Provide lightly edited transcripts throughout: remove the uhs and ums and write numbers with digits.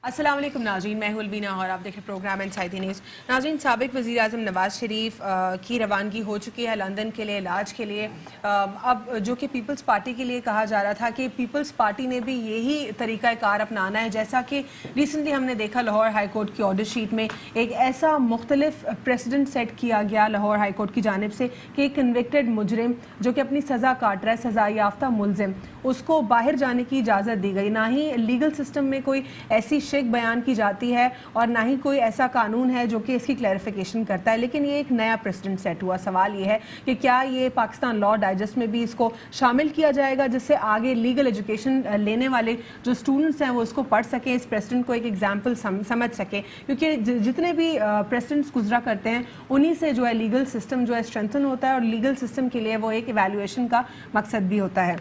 السلام علیکم ناظرین، میں ہوں البینہ اور آپ دیکھیں پروگرام انسائیڈ دی نیوز۔ ناظرین، سابق وزیر اعظم نواز شریف کی روانگی ہو چکی ہے لندن کے لیے علاج کے لیے۔ اب جو کہ پیپلز پارٹی کے لیے کہا جا رہا تھا کہ پیپلز پارٹی نے بھی یہی طریقہ کار اپنانا ہے، جیسا کہ ریسنٹلی ہم نے دیکھا لاہور ہائی کورٹ کی آرڈر شیٹ میں ایک ایسا مختلف پریسیڈنٹ سیٹ کیا گیا لاہور ہائی کورٹ کی جانب سے کہ ایک کنوکٹڈ مجرم جو کہ اپنی سزا کاٹ رہا ہے، سزا یافتہ ملزم، اس کو باہر جانے کی اجازت دی گئی۔ نہ ہی لیگل سسٹم میں کوئی ایسی بیان کی جاتی ہے اور نہ ہی کوئی ایسا قانون ہے جو کہ اس کی کلیریفیکیشن کرتا ہے، لیکن یہ ایک نیا پریسیڈنٹ سیٹ ہوا۔ سوال یہ ہے کہ کیا یہ پاکستان لا ڈائجسٹ میں بھی اس کو شامل کیا جائے گا، جس سے آگے لیگل ایجوکیشن لینے والے جو اسٹوڈنٹس ہیں وہ اس کو پڑھ سکیں، اس پریسیڈنٹ کو ایک ایگزامپل سمجھ سکیں، کیونکہ جتنے بھی پریسیڈنٹس گزرا کرتے ہیں انہی سے جو ہے لیگل سسٹم جو ہے اسٹرینتھن ہوتا ہے، اور لیگل سسٹم کے لیے وہ ایک ایویلویشن کا مقصد بھی ہوتا ہے۔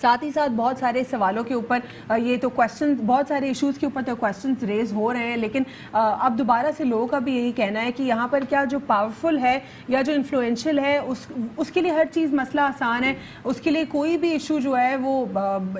ساتھ ہی ساتھ بہت سارے سوالوں کے اوپر یہ تو کویسچن، بہت سارے ایشوز کے اوپر تو کویسچنز ریز ہو رہے ہیں، لیکن اب دوبارہ سے لوگوں کا بھی یہی کہنا ہے کہ یہاں پر کیا جو پاورفل ہے یا جو انفلوئنشل ہے اس کے لیے ہر چیز مسئلہ آسان ہے، اس کے لیے کوئی بھی ایشو جو ہے وہ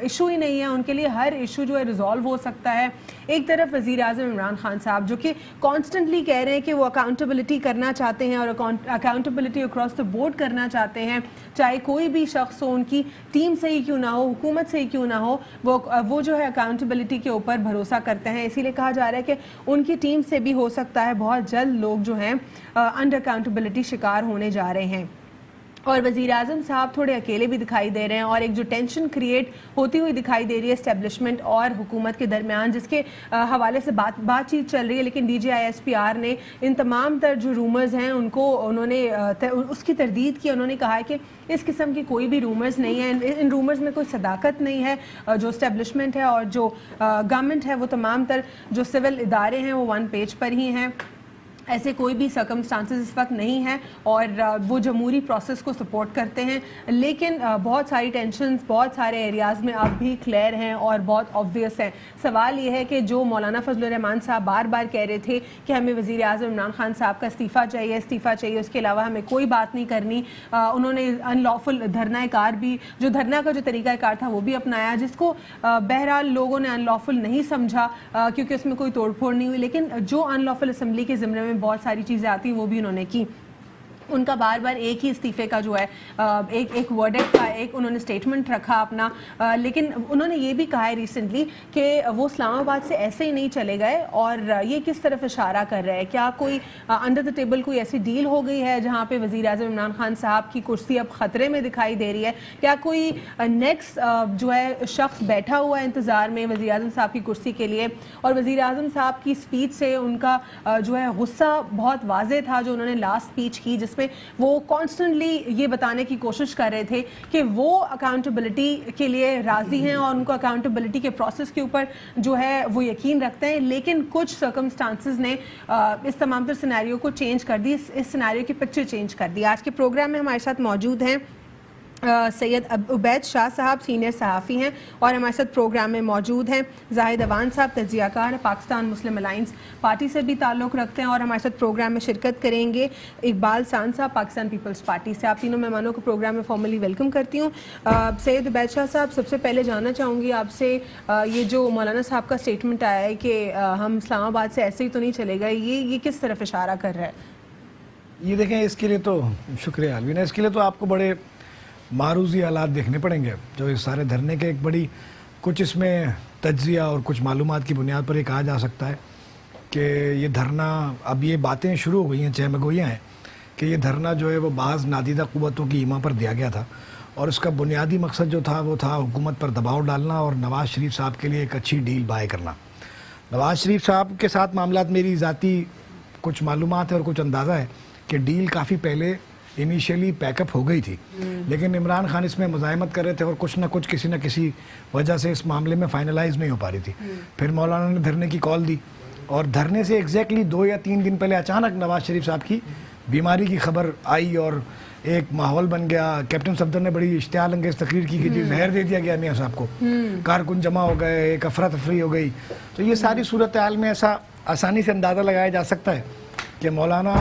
ایشو ہی نہیں ہے، ان کے لیے ہر ایشو جو ہے ریزالو ہو سکتا ہے۔ ایک طرف وزیر اعظم عمران خان صاحب جو کہ کانسٹنٹلی کہہ رہے ہیں کہ وہ اکاؤنٹیبلٹی کرنا چاہتے ہیں اور اکاؤنٹیبلٹی اکراس دا بورڈ کرنا چاہتے ہیں، چاہے کوئی بھی شخص ہو، ان کی ٹیم سے ہی کیوں نہ ہو، حکومت سے ہی کیوں نہ ہو، وہ جو ہے اکاؤنٹیبلٹی کے اوپر بھروسہ کرتے ہیں۔ اسی لیے کہا جا رہا ہے کہ ان کی ٹیم سے بھی ہو سکتا ہے بہت جلد لوگ جو ہیں انڈر اکاؤنٹیبلٹی شکار ہونے جا رہے ہیں۔ اور وزیر اعظم صاحب تھوڑے اکیلے بھی دکھائی دے رہے ہیں، اور ایک جو ٹینشن کریٹ ہوتی ہوئی دکھائی دے رہی ہے اسٹیبلشمنٹ اور حکومت کے درمیان، جس کے حوالے سے بات چیت چل رہی ہے، لیکن D G I S P R نے ان تمام تر جو رومرز ہیں انہوں نے اس کی تردید کی۔ انہوں نے کہا ہے کہ اس قسم کی کوئی بھی رومرز نہیں ہیں، ان رومرز میں کوئی صداقت نہیں ہے۔ جو اسٹیبلشمنٹ ہے اور جو گورنمنٹ ہے، وہ تمام تر جو سول ادارے ہیں وہ ون پیج پر ہی ہیں، ایسے کوئی بھی سرکمسٹانسز اس وقت نہیں ہیں، اور وہ جمہوری پروسیس کو سپورٹ کرتے ہیں، لیکن بہت ساری ٹینشنز بہت سارے ایریاز میں اب بھی کلیئر ہیں اور بہت آبویس ہیں۔ سوال یہ ہے کہ جو مولانا فضل الرحمان صاحب بار بار کہہ رہے تھے کہ ہمیں وزیر اعظم عمران خان صاحب کا استعفیٰ چاہیے، اس کے علاوہ ہمیں کوئی بات نہیں کرنی، انہوں نے ان لافل دھرنا کار بھی، جو دھرنا کا جو طریقہ کار تھا وہ بھی اپنایا، جس کو بہرحال لوگوں نے ان لافل نہیں سمجھا کیونکہ اس میں کوئی توڑ پھوڑ نہیں ہوئی، لیکن جو ان لافل اسمبلی کے زمرے میں بہت ساری چیزیں آتی ہیں وہ بھی انہوں نے کی۔ ان کا بار بار ایک ہی استعفے کا جو ہے ایک ورڈکٹ کا ایک انہوں نے اسٹیٹمنٹ رکھا اپنا، لیکن انہوں نے یہ بھی کہا ہے ریسنٹلی کہ وہ اسلام آباد سے ایسے ہی نہیں چلے گئے، اور یہ کس طرف اشارہ کر رہے ہیں؟ کیا کوئی انڈر دا ٹیبل کوئی ایسی ڈیل ہو گئی ہے جہاں پہ وزیر اعظم عمران خان صاحب کی کرسی اب خطرے میں دکھائی دے رہی ہے؟ کیا کوئی نیکسٹ جو ہے شخص بیٹھا ہوا ہے انتظار میں وزیر اعظم صاحب کی کرسی کے لیے؟ اور وزیر اعظم صاحب کی اسپیچ سے ان کا جو ہے غصہ بہت واضح تھا، جو انہوں نے لاسٹ اسپیچ کی، جس میں وہ کانسٹنٹلی یہ بتانے کی کوشش کر رہے تھے کہ وہ اکاؤنٹیبلٹی کے لیے راضی ہیں اور ان کو اکاؤنٹیبلٹی کے پروسیس کے اوپر جو ہے وہ یقین رکھتے ہیں، لیکن کچھ سرکمسٹانسز نے اس تمام تر سینیریو کو چینج کر دی، اس سینیریو کی پکچر چینج کر دی۔ آج کے پروگرام میں ہمارے ساتھ موجود ہیں سید عبید شاہ صاحب، سینئر صحافی ہیں، اور ہمارے ساتھ پروگرام میں موجود ہیں زاہد اوان صاحب، تجزیہ کار، پاکستان مسلم الائنس پارٹی سے بھی تعلق رکھتے ہیں، اور ہمارے ساتھ پروگرام میں شرکت کریں گے اقبال سان صاحب، پاکستان پیپلز پارٹی سے۔ آپ تینوں مہمانوں کو پروگرام میں فارملی ویلکم کرتی ہوں۔ سید عبید شاہ صاحب، سب سے پہلے جاننا چاہوں گی آپ سے، یہ جو مولانا صاحب کا اسٹیٹمنٹ آیا ہے کہ ہم اسلام آباد سے ایسے ہی تو نہیں چلے گئے، یہ کس طرف اشارہ کر رہا ہے؟ یہ دیکھیں، اس کے لیے تو شکریہ الوینہ، اس کے لیے تو آپ کو بڑے معروضی حالات دیکھنے پڑیں گے، جو اس سارے دھرنے کے ایک بڑی کچھ اس میں تجزیہ اور کچھ معلومات کی بنیاد پر یہ کہا جا سکتا ہے کہ یہ دھرنا، اب یہ باتیں شروع ہو گئی ہیں، چہمگوئیاں ہیں کہ یہ دھرنا جو ہے وہ بعض نادیدہ قوتوں کی ایما پر دیا گیا تھا، اور اس کا بنیادی مقصد جو تھا وہ تھا حکومت پر دباؤ ڈالنا اور نواز شریف صاحب کے لیے ایک اچھی ڈیل بائے کرنا۔ نواز شریف صاحب کے ساتھ معاملات، میری ذاتی کچھ معلومات ہے اور کچھ اندازہ ہے کہ ڈیل کافی پہلے انیشیلی پیک اپ ہو گئی تھی، لیکن عمران خان اس میں مزاحمت کر رہے تھے اور کچھ نہ کچھ کسی نہ کسی وجہ سے اس معاملے میں فائنلائز نہیں ہو پا رہی تھی۔ پھر مولانا نے دھرنے کی کال دی، اور دھرنے سے ایگزیکٹلی 2 یا 3 دن پہلے اچانک نواز شریف صاحب کی بیماری کی خبر آئی، اور ایک ماحول بن گیا۔ کیپٹن صفدر نے بڑی اشتعال انگیز تقریر کی کہ جی زہر دے دیا گیا میاں صاحب کو، کارکن جمع ہو گئے، ایک افراتفری ہو گئی۔ تو یہ ساری صورتحال میں ایسا آسانی سے اندازہ لگایا جا سکتا ہے کہ مولانا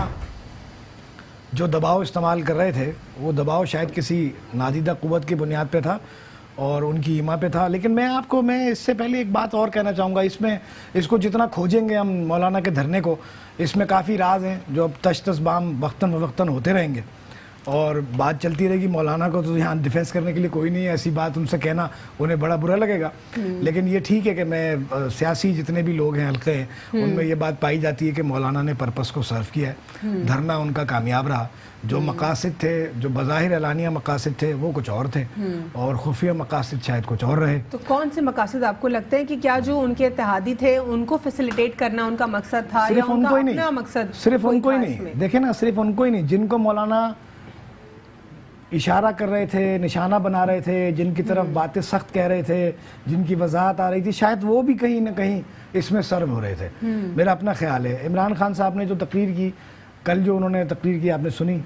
جو دباؤ استعمال کر رہے تھے وہ دباؤ شاید کسی نادیدہ قوت کی بنیاد پہ تھا، اور ان کی ایما پہ تھا. لیکن میں اس سے پہلے ایک بات اور کہنا چاہوں گا. اس کو جتنا کھوجیں گے ہم مولانا کے دھرنے کو, اس میں کافی راز ہیں جو اب تش تس بام وقتاً فوقتاً ہوتے رہیں گے, اور بات چلتی رہے گی. مولانا کو تو یہاں ڈیفینس کرنے کے لیے کوئی نہیں ہے, ایسی بات ان سے کہنا انہیں بڑا برا لگے گا. لیکن یہ ٹھیک ہے کہ میں سیاسی جتنے بھی لوگ ہیں حلقے ہیں ان میں یہ بات پائی جاتی ہے کہ مولانا نے پرپس کو سرو کیا ہے. دھرنا ان کا کامیاب رہا. جو مقاصد تھے, جو بظاہر اعلانیہ مقاصد تھے, وہ کچھ اور تھے, اور خفیہ مقاصد شاید کچھ اور رہے. تو کون سے مقاصد آپ کو لگتے ہیں کہ کیا جو ان کے اتحادی تھے ان کو فیسیلیٹیٹ کرنا ان کا مقصد تھا, یا ان کا اپنا مقصد؟ صرف ان کو ہی نہیں, دیکھیں نا, صرف ان کو ہی نہیں. جن کو مولانا اشارہ کر رہے تھے, نشانہ بنا رہے تھے, جن کی طرف باتیں سخت کہہ رہے تھے, جن کی وضاحت آ رہی تھی, شاید وہ بھی کہیں نہ کہیں اس میں سرو ہو رہے تھے. میرا اپنا خیال ہے. عمران خان صاحب نے جو تقریر کی کل, جو انہوں نے تقریر کی آپ نے سنی,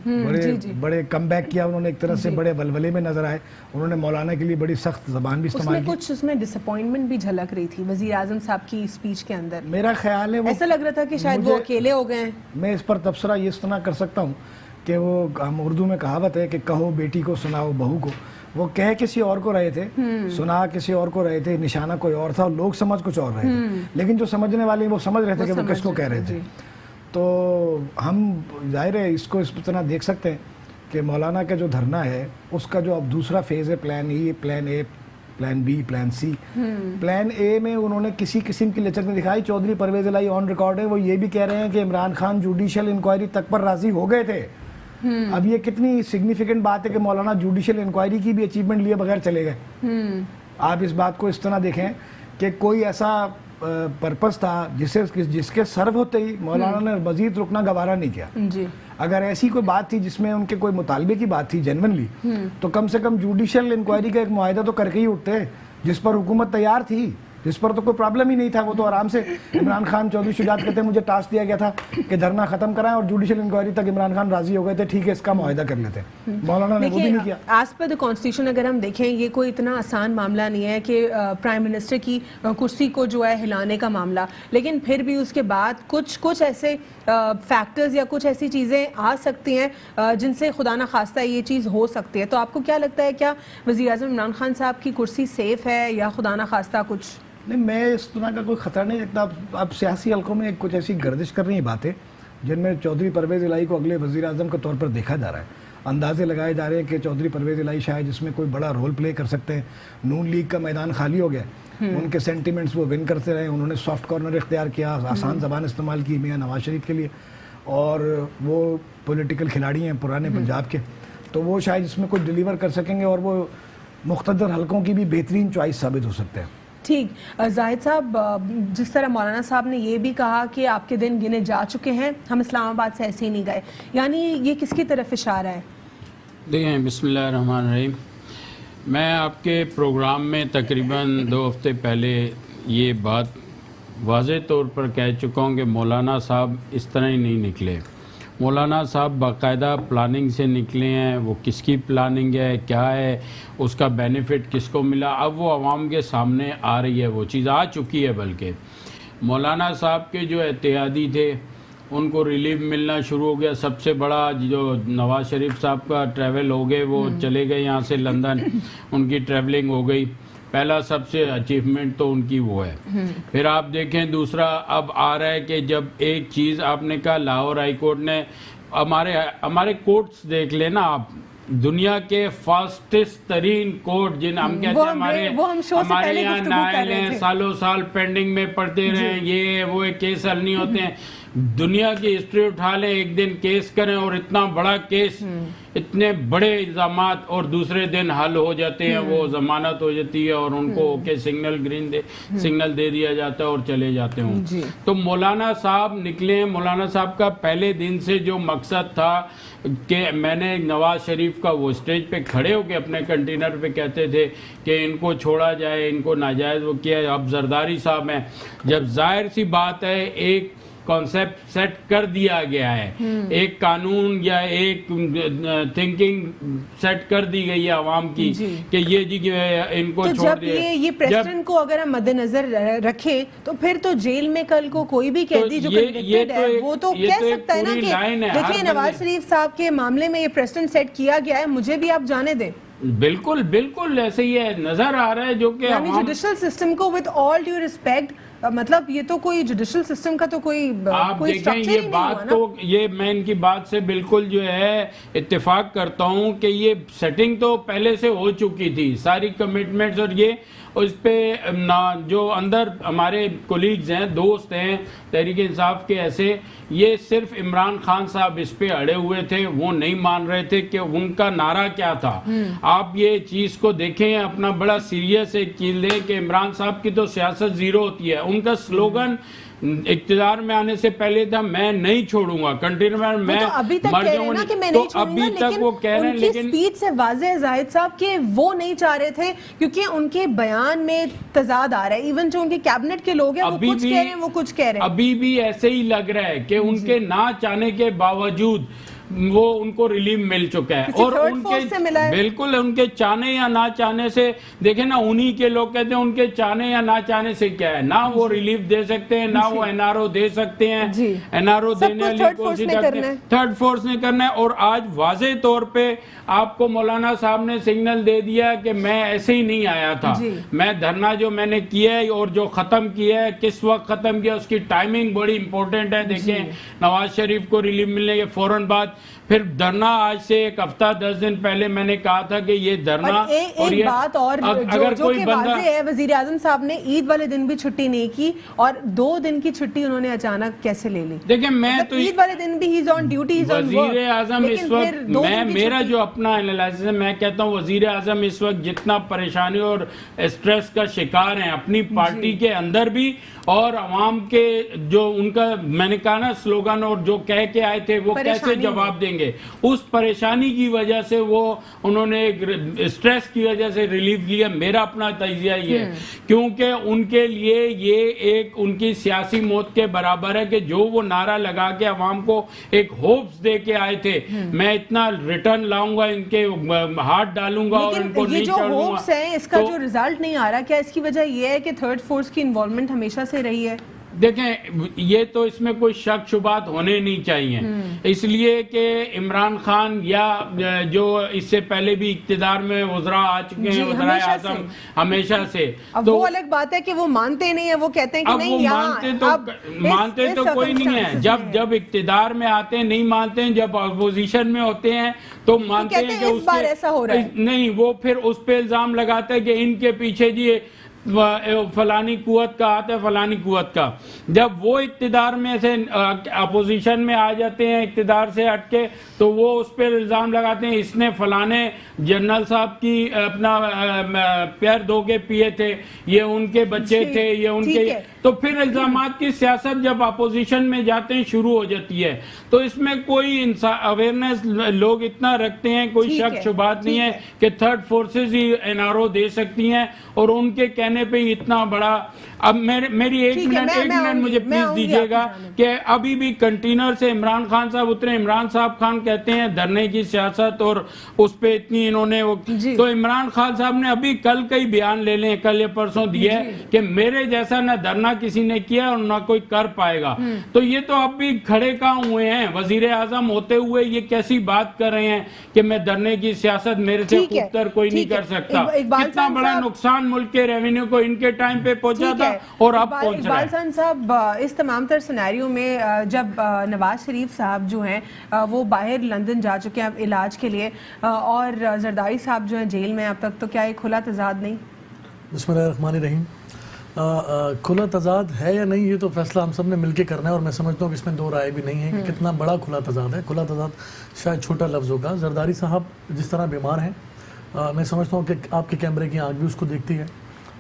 بڑے کم بیک کیا انہوں نے, ایک طرح سے بڑے ولولے میں نظر آئے. انہوں نے مولانا کے لیے بڑی سخت زبان بھی استعمال کی. کچھ اس میں ڈس اپوائنٹمنٹ بھی جھلک رہی تھی وزیر اعظم صاحب کی اسپیچ کے اندر. میرا خیال ہے ایسا لگ رہا تھا کہ شاید وہ اکیلے ہو گئے ہیں. میں اس پر تبصرہ یہ استنا کر سکتا ہوں کہ وہ, ہم اردو میں کہاوت ہے کہ کہو بیٹی کو سناؤ بہو کو. وہ کہہ کسی اور کو رہے تھے, سنا کسی اور کو رہے تھے, نشانہ کوئی اور تھا, اور لوگ سمجھ کچھ اور رہے تھے. لیکن جو سمجھنے والے وہ سمجھ رہے تھے کہ وہ کس کو کہہ رہے تھے. تو ہم ظاہر ہے اس کو اس طرح دیکھ سکتے ہیں کہ مولانا کا جو دھرنا ہے اس کا جو اب دوسرا فیز ہے, plan E, plan a, plan be, plan C. Plan اے میں انہوں نے کسی قسم کی لچک نہیں دکھائی. چودھری پرویز الہی آن ریکارڈ ہے, وہ یہ بھی کہہ رہے ہیں کہ عمران خان جوڈیشل انکوائری تک پر راضی ہو گئے تھے. اب یہ کتنی سگنیفیکنٹ بات ہے کہ مولانا جوڈیشل انکوائری کی بھی اچیومنٹ لیے بغیر چلے گئے. آپ اس بات کو اس طرح دیکھیں کہ کوئی ایسا پرپس تھا جس کے سرو ہوتے ہی مولانا نے مزید رکنا گوارا نہیں کیا. اگر ایسی کوئی بات تھی جس میں ان کے کوئی مطالبے کی بات تھی جینونلی, تو کم سے کم جوڈیشل انکوائری کا ایک معاہدہ تو کر کے ہی اٹھتے, جس پر حکومت تیار تھی, جس پر تو کوئی پرابلم ہی نہیں تھا. وہ تو آرام سے عمران خان, چودھری شجاعت کہتے ہیں مجھے ٹاسک دیا گیا تھا کہ دھرنا ختم کرائیں, اور جوڈیشل انکوائری تک عمران خان راضی ہو گئے تھے, ٹھیک ہے اس کا معاہدہ کر لیتے. مولانا نے وہ بھی نہیں کیا. ایز پر دی کانسٹیٹیوشن اگر ہم دیکھیں, یہ کوئی اتنا آسان معاملہ نہیں ہے کہ پرائم منسٹر کی کرسی کو جو ہے ہلانے کا معاملہ. لیکن پھر بھی اس کے بعد کچھ ایسے فیکٹرز یا کچھ ایسی چیزیں آ سکتی ہیں جن سے خدا نہ خواستہ یہ چیز ہو سکتی ہے. تو آپ کو کیا لگتا ہے, کیا وزیر اعظم عمران خان صاحب کی کرسی سیف ہے, یا خدا نہ خواستہ کچھ؟ نہیں, میں اس طرح کا کوئی خطرہ نہیں دیکھتا. اب سیاسی حلقوں میں کچھ ایسی گردش کر رہی ہیں باتیں جن میں چودھری پرویز الہی کو اگلے وزیر اعظم کے طور پر دیکھا جا رہا ہے. اندازے لگائے جا رہے ہیں کہ چودھری پرویز الہی شاید اس میں کوئی بڑا رول پلے کر سکتے ہیں. نون لیگ کا میدان خالی ہو گیا, ان کے سینٹیمنٹس وہ ون کرتے رہے, انہوں نے سافٹ کارنر اختیار کیا, آسان زبان استعمال کی میاں نواز شریف کے لیے, اور وہ پولیٹیکل کھلاڑی ہیں پرانے پنجاب کے, تو وہ شاید اس میں کچھ ڈیلیور کر سکیں گے, اور وہ مقتدر حلقوں کی بھی بہترین چوائس ثابت ہو سکتے ہیں. ٹھیک. زاہد صاحب, جس طرح مولانا صاحب نے یہ بھی کہا کہ آپ کے دن گنے جا چکے ہیں, ہم اسلام آباد سے ایسے ہی نہیں گئے, یعنی یہ کس کی طرف اشارہ ہے؟ دیکھیں, بسم اللہ الرحمن الرحیم, میں آپ کے پروگرام میں تقریباً 2 ہفتے پہلے یہ بات واضح طور پر کہہ چکا ہوں کہ مولانا صاحب اس طرح ہی نہیں نکلے. مولانا صاحب باقاعدہ پلاننگ سے نکلے ہیں. وہ کس کی پلاننگ ہے, کیا ہے, اس کا بینیفٹ کس کو ملا, اب وہ عوام کے سامنے آ رہی ہے, وہ چیز آ چکی ہے. بلکہ مولانا صاحب کے جو اتحادی تھے ان کو ریلیف ملنا شروع ہو گیا. سب سے بڑا جو نواز شریف صاحب کا ٹریول ہو گئے, وہ چلے گئے یہاں سے لندن, ان کی ٹریولنگ ہو گئی. پہلا سب سے اچیومنٹ تو ان کی وہ ہے. پھر آپ دیکھیں دوسرا اب آ رہا ہے کہ جب ایک چیز آپ نے کہا, لاہور ہائی کورٹ نے, ہمارے کورٹس دیکھ لیں نا آپ, دنیا کے فاسٹسٹ ترین کورٹ جن ہم کہتے ہیں ہمارے یہاں نائل ہیں, سالوں سال پینڈنگ میں پڑتے رہے, یہ وہ کیس حل نہیں ہوتے ہیں. دنیا کی ہسٹری اٹھا لیں, ایک دن کیس کریں اور اتنا بڑا کیس, اتنے بڑے الزامات, اور دوسرے دن حل ہو جاتے ہیں, وہ ضمانت ہو جاتی ہے, اور ان کو اوکے سگنل دے دیا جاتا ہے اور چلے جاتے ہوں. تو مولانا صاحب نکلے ہیں. مولانا صاحب کا پہلے دن سے جو مقصد تھا کہ میں نے نواز شریف کا وہ اسٹیج پہ کھڑے ہو کے اپنے کنٹینر پہ کہتے تھے کہ ان کو چھوڑا جائے, ان کو ناجائز وہ کیا. اب زرداری صاحب ہیں, جب ظاہر سی بات ہے ایک کانسیپٹ سیٹ کر دیا گیا ہے, ایک قانون یا ایک تھنکنگ سیٹ کر دی گئی ہے عوام کی کہ یہ جی ان کو چھوڑ دیا. یہ پریسیڈنٹ کو اگر ہم مد نظر رکھیں تو پھر تو جیل میں کل کو کوئی بھی قیدی جو کنوکٹڈ ہے وہ تو کہہ سکتا ہے نا کہ دیکھیں نواز شریف صاحب کے معاملے میں یہ پریسیڈنٹ سیٹ کیا گیا ہے, مجھے بھی آپ جانے دیں. بالکل بالکل ایسے ہی ہے، نظر آ رہا ہے جو کہ یعنی جوڈیشل سسٹم کو with all due respect مطلب یہ تو کوئی جوڈیشل سسٹم کا تو کوئی آپ دیکھیں یہ بات تو یہ میں ان کی بات سے بالکل جو ہے اتفاق کرتا ہوں کہ یہ سیٹنگ تو پہلے سے ہو چکی تھی، ساری کمٹمنٹس، اور یہ اس پہ جو اندر ہمارے کولیگز ہیں، دوست ہیں تحریک انصاف کے، ایسے یہ صرف عمران خان صاحب اس پہ اڑے ہوئے تھے، وہ نہیں مان رہے تھے کہ ان کا نعرہ کیا تھا۔ آپ یہ چیز کو دیکھیں، اپنا بڑا سیریس ایک چیز لیں کہ عمران صاحب کی تو سیاست زیرو ہوتی ہے، ان کا سلوگن اقتدار میں آنے سے پہلے تھا میں نہیں چھوڑوں گا، کنٹینر میں ابھی تک کہہ رہے ہیں نا کہ میں نہیں چھوڑوں گا، لیکن ان کی سپیچ سے واضح ہے زاہد صاحب کہ وہ نہیں چاہ رہے تھے، کیونکہ ان کے بیان میں تضاد آ رہا ہے، ایون جو ان کے کیبنٹ کے لوگ ہیں وہ کچھ کہہ رہے ہیں وہ کچھ کہہ رہے ہیں۔ ابھی بھی ایسے ہی لگ رہا ہے کہ ان کے نہ چاہنے کے باوجود وہ ان کو ریلیف مل چکا ہے، اور ان کے بالکل ان کے چاہنے یا نہ چاہنے سے دیکھیں نا، انہی کے لوگ کہتے ہیں ان کے چاہنے یا نہ چاہنے سے کیا ہے، نہ وہ ریلیف دے سکتے ہیں، نہ وہ این آر او دے سکتے ہیں، این آر او دینے والی کوشش کرتے ہیں، تھرڈ فورس نے کرنا ہے۔ اور آج واضح طور پہ آپ کو مولانا صاحب نے سگنل دے دیا کہ میں ایسے ہی نہیں آیا تھا، میں دھرنا جو میں نے کیا ہے اور جو ختم کیا ہے، کس وقت ختم کیا، اس کی ٹائمنگ بڑی امپورٹنٹ ہے۔ دیکھیں نواز شریف کو ریلیف ملنے کے فوراً بعد پھر دھرنا، آج سے ایک ہفتہ 10 دن پہلے میں نے کہا تھا کہ یہ دھرنا، اور ایک بات اور اگر جو کوئی کہ بندہ، واضح ہے، وزیر اعظم صاحب نے عید والے دن بھی چھٹی نہیں کی، اور 2 دن کی چھٹی انہوں نے اچانک کیسے لے لی؟ دیکھیں میں تو عید والے دن بھی ہیز آن ڈیوٹی، وزیر اعظم اس وقت، میرا جو اپنا انالائسس ہے، میں کہتا ہوں وزیر اعظم اس وقت جتنا پریشانی اور اسٹریس کا شکار ہیں اپنی پارٹی کے اندر بھی، اور عوام کے جو ان کا میں نے کہا نا سلوگن اور جو کہہ کے آئے تھے وہ کیسے جواب دیں گے، اس پریشانی کی وجہ سے وہ انہوں نے اسٹریس کی وجہ سے ریلیف لیا۔ میرا اپنا تجزیہ یہ ہے، کیونکہ ان کے لیے یہ ایک ان کی سیاسی موت کے برابر ہے کہ جو وہ نعرہ لگا کے عوام کو ایک ہوپس دے کے آئے تھے، میں اتنا ریٹرن لاؤں گا، ان کے ہاتھ ڈالوں گا اور ان کو نہیں چھوڑوں گا۔ یہ جو ہوپس ہیں اس کا جو ریزلٹ نہیں آ رہا، کیا اس کی وجہ یہ ہے کہ تھرڈ فورس کی انوالومنٹ ہمیشہ سے رہی ہے؟ دیکھیں یہ تو اس میں کوئی شک شبہات ہونے نہیں چاہیے، اس لیے کہ عمران خان یا جو اس سے پہلے بھی اقتدار میں وزراء آ چکے ہیں، وزرائے اعظم ہمیشہ سے، اب وہ الگ بات ہے کہ وہ مانتے نہیں ہیں، وہ کہتے ہیں کہ نہیں، مانتے تو کوئی نہیں ہے، جب اقتدار میں آتے ہیں نہیں مانتے ہیں، جب اپوزیشن میں ہوتے ہیں تو مانتے ہیں کہ اس بار ایسا ہو رہا ہے نہیں، وہ پھر اس پہ الزام لگاتے ہیں کہ ان کے پیچھے جی فلانی قوت کا ہاتھ ہے، فلانی قوت کا۔ جب وہ اقتدار میں سے اپوزیشن میں آ جاتے ہیں اقتدار سے ہٹ کے، تو وہ اس پہ الزام لگاتے ہیں اس نے فلانے جنرل صاحب کی اپنا پیر دھو کے پیے تھے، یہ ان کے بچے تھے، یہ ان کے، تو پھر الزامات کی سیاست جب اپوزیشن میں جاتے ہیں شروع ہو جاتی ہے۔ تو اس میں کوئی اویئرنیس لوگ اتنا رکھتے ہیں، کوئی شک شبہات نہیں ہے کہ تھرڈ فورسز ہی این آر او دے سکتی ہیں، اور ان کے کہنے پہ اتنا بڑا۔ اب میری ایک منٹ مجھے پلیز دیجیے گا کہ ابھی بھی کنٹینر سے عمران خان صاحب اترے، عمران صاحب خان کہتے ہیں دھرنے کی سیاست اور اس پہ اتنی انہوں نے تو عمران خان صاحب نے ابھی کل کا ہی بیان لے لیں، کل یا پرسوں دیا ہے کہ میرے جیسا نہ دھرنا کسی نے کیا اور نہ کوئی کر پائے گا۔ تو یہ تو اب بھی کھڑے کہاں ہوئے ہیں، وزیر اعظم ہوتے ہوئے یہ کیسی بات کر رہے ہیں کہ میں دھرنے کی سیاست میرے سے خوبتر کوئی نہیں کر سکتا۔ کتنا بڑا نقصان ملک کے ریونیو کو ان کے ٹائم پہ پہنچا تھا اور اب پہنچ رہا ہے۔ اقبال صاحب، اس تمام تر سینیریو میں جب نواز شریف صاحب جو ہیں وہ باہر لندن جا چکے ہیں علاج کے لیے، اور زرداری صاحب جو ہیں جیل میں اب تک، تو کیا ایک کھلا تضاد نہیں؟ بسم اللہ الرحمن الرحیم۔ کھلا تضاد ہے یا نہیں یہ تو فیصلہ ہم سب نے مل کے کرنا ہے، اور میں سمجھتا ہوں کہ اس میں دو رائے بھی نہیں ہے کہ کتنا بڑا کھلا تضاد ہے۔ کھلا تضاد شاید چھوٹا لفظ ہوگا۔ زرداری صاحب جس طرح بیمار ہیں، میں سمجھتا ہوں کہ آپ کے کیمرے کی آنکھ بھی اس کو دیکھتی ہے،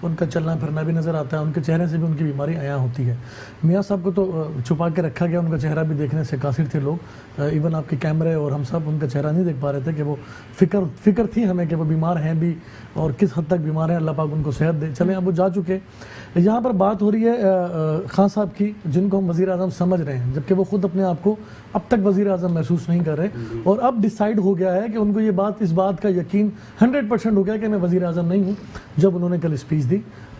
ان کا چلنا پھرنا بھی نظر آتا ہے، ان کے چہرے سے بھی ان کی بیماری عیاں ہوتی ہے۔ میاں صاحب کو تو چھپا کے رکھا گیا، ان کا چہرہ بھی دیکھنے سے قاصر تھے لوگ، ایون آپ کے کیمرے اور ہم سب ان کا چہرہ نہیں دیکھ پا رہے تھے کہ وہ فکر تھی ہمیں کہ وہ بیمار ہیں بھی اور کس حد تک بیمار ہیں، اللہ پاک ان کو صحت دے۔ چلیں اب وہ جا چکے۔ یہاں پر بات ہو رہی ہے خان صاحب کی، جن کو ہم وزیر اعظم سمجھ رہے ہیں، جبکہ وہ خود اپنے آپ کو اب تک وزیر اعظم محسوس نہیں کر رہے، اور اب ڈیسائیڈ ہو گیا ہے کہ ان کو یہ بات، اس بات کا یقین 100% ہو گیا کہ میں وزیر اعظم نہیں ہوں۔ جب انہوں نے کل اسپیچ دی،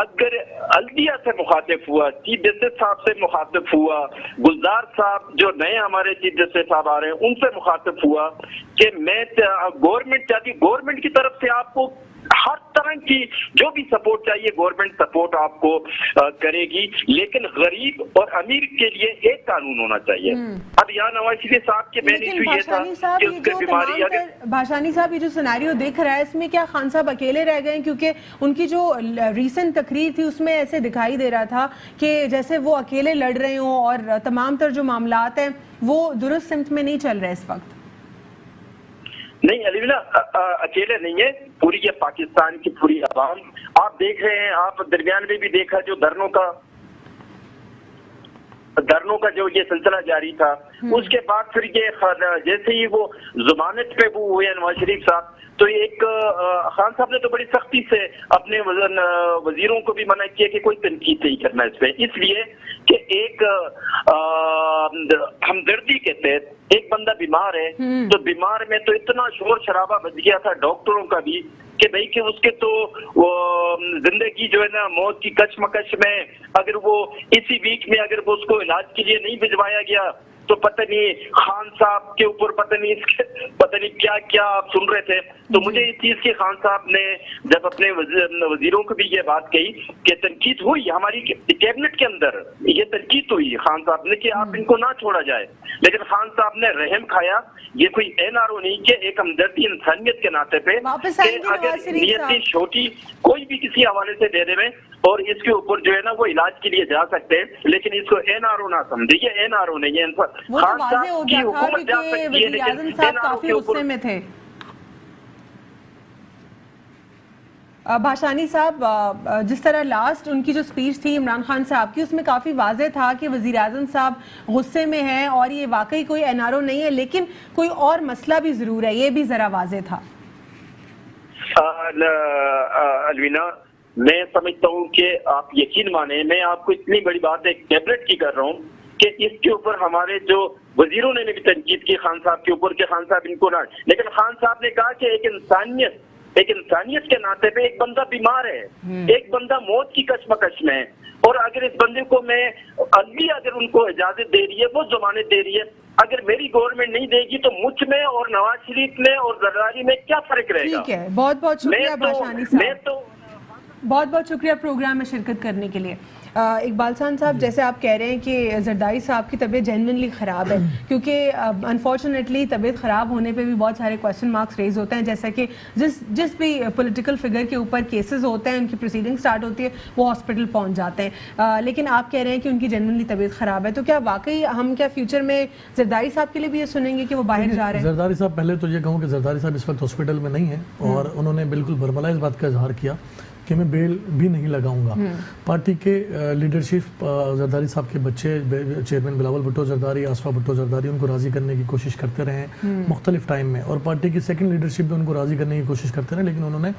اگر الدیہ سے مخاطب ہوا، چیف جسٹس صاحب سے مخاطب ہوا، گلزار صاحب جو نئے ہمارے چیف جسٹس صاحب آ رہے ہیں ان سے مخاطب ہوا کہ میں گورنمنٹ چاہتی، گورنمنٹ کی طرف سے آپ کو ہر طرح کی جو بھی سپورٹ چاہیے گورنمنٹ سپورٹ آپ کو کرے گی، لیکن غریب اور امیر کے لیے ایک قانون ہونا چاہیے۔ اب یہاں نواز شریف صاحب کے مین ایشو یہ تھا کہ اس کے بیماری بھاشانی صاحب یہ جو سیناریو دیکھ رہا ہے اس میں کیا خان صاحب اکیلے رہ گئے ہیں؟ کیونکہ ان کی جو ریسنٹ تقریر تھی اس میں ایسے دکھائی دے رہا تھا کہ جیسے وہ اکیلے لڑ رہے ہوں اور تمام تر جو معاملات ہیں وہ درست سمت میں نہیں چل رہے اس وقت۔ نہیں علیوینا اکیلے نہیں ہے، پوری یہ پاکستان کی پوری عوام آپ دیکھ رہے ہیں، آپ درمیان میں بھی دیکھا جو دھرنوں کا جو یہ سلسلہ جاری تھا، اس کے بعد پھر یہ جیسے ہی وہ ضمانت پہ وہ ہوئے نواز شریف صاحب، تو ایک خان صاحب نے تو بڑی سختی سے اپنے وزیروں کو بھی منع کیا کہ کوئی تنقید نہیں کرنا اس پہ، اس لیے کہ ایک ہمدردی کے تحت ایک بندہ بیمار ہے تو بیمار میں تو اتنا شور شرابہ بچ گیا تھا ڈاکٹروں کا بھی کہ بھئی کہ اس کے تو زندگی جو ہے نا موت کی کشمکش میں اگر وہ اسی ویک میں اگر وہ اس کو علاج کے لیے نہیں بھجوایا گیا تو پتہ نہیں خان صاحب کے اوپر پتہ نہیں کیا کیا آپ سن رہے تھے۔ تو مجھے اس چیز کی خان صاحب نے جب اپنے وزیروں کو بھی یہ بات کہی کہ تنقید ہوئی ہماری کیبنٹ کے اندر، یہ تنقید ہوئی خان صاحب نے کہ آپ ان کو نہ چھوڑا جائے، لیکن خان صاحب نے رحم کھایا۔ یہ کوئی این آر او نہیں کہ ایک ہمدردی انسانیت کے ناطے پہ کہ اگر نیتی چھوٹی کوئی بھی کسی حوالے سے دے دے اور اس کے اوپر جو ہے نا وہ علاج کے لیے جا سکتے ہیں، لیکن اس کو این آر او نہ سمجھے، یہ این آر او نہیں ہے۔ وہ تو واضح ہو گیا تھا کیونکہ وزیر اعظم صاحب کافی غصے میں تھے۔ بھاشانی صاحب، جس طرح لاسٹ ان کی جو سپیچ تھی عمران خان صاحب کی، اس میں کافی واضح تھا کہ وزیر اعظم صاحب غصے میں ہیں اور یہ واقعی کوئی این آر او نہیں ہے، لیکن کوئی اور مسئلہ بھی ضرور ہے، یہ بھی ذرا واضح تھا۔ الوینا میں سمجھتا ہوں کہ آپ یقین مانیں، میں آپ کو اتنی بڑی بات ایک کیبنٹ کی کر رہا ہوں کہ اس کے اوپر ہمارے جو وزیروں نے بھی تنقید کی خان صاحب کے اوپر کہ خان صاحب ان کو نہ، لیکن خان صاحب نے کہا کہ ایک انسانیت کے ناطے پہ ایک بندہ بیمار ہے، ایک بندہ موت کی کشمکش میں ہے، اور اگر اس بندے کو میں عدلیہ اگر ان کو اجازت دے رہی ہے، وہ ضمانت دے رہی ہے، اگر میری گورنمنٹ نہیں دے گی تو مجھ میں اور نواز شریف میں اور زرداری میں کیا فرق رہے گا؟ ٹھیک ہے، بہت بہت شکریہ بھاشانی صاحب، بہت بہت شکریہ پروگرام میں شرکت کرنے کے لیے۔ اقبال خان صاحب، جیسے آپ کہہ رہے ہیں کہ زرداری صاحب کی طبیعت جینوئنلی خراب ہے، کیونکہ انفارچونیٹلی طبیعت خراب ہونے پہ بھی بہت سارے کویسچن مارکس ریز ہوتے ہیں، جیسا کہ جس بھی پولیٹیکل فگر کے اوپر کیسز ہوتے ہیں، ان کی پروسیڈنگ سٹارٹ ہوتی ہے، وہ ہاسپٹل پہنچ جاتے ہیں، لیکن آپ کہہ رہے ہیں کہ ان کی جینوئنلی طبیعت خراب ہے، تو کیا واقعی ہم کیا فیوچر میں زرداری صاحب کے لیے بھی یہ سنیں گے کہ وہ باہر جا رہے ہیں؟ زرداری صاحب، پہلے تو یہ کہوں کہ زرداری صاحب اس وقت ہاسپٹل میں نہیں ہیں، اور انہوں نے بالکل برملا اس بات کا اظہار کیا کہ میں بیل بھی نہیں لگاؤں گا۔ پارٹی کے لیڈرشپ زرداری صاحب کے بچے چیئرمین بلاول بھٹو زرداری، آصفہ بھٹو زرداری ان کو راضی کرنے کی کوشش کرتے رہے ہیں مختلف ٹائم میں، اور پارٹی کی سیکنڈ لیڈرشپ بھی ان کو راضی کرنے کی کوشش کرتے رہے، لیکن انہوں نے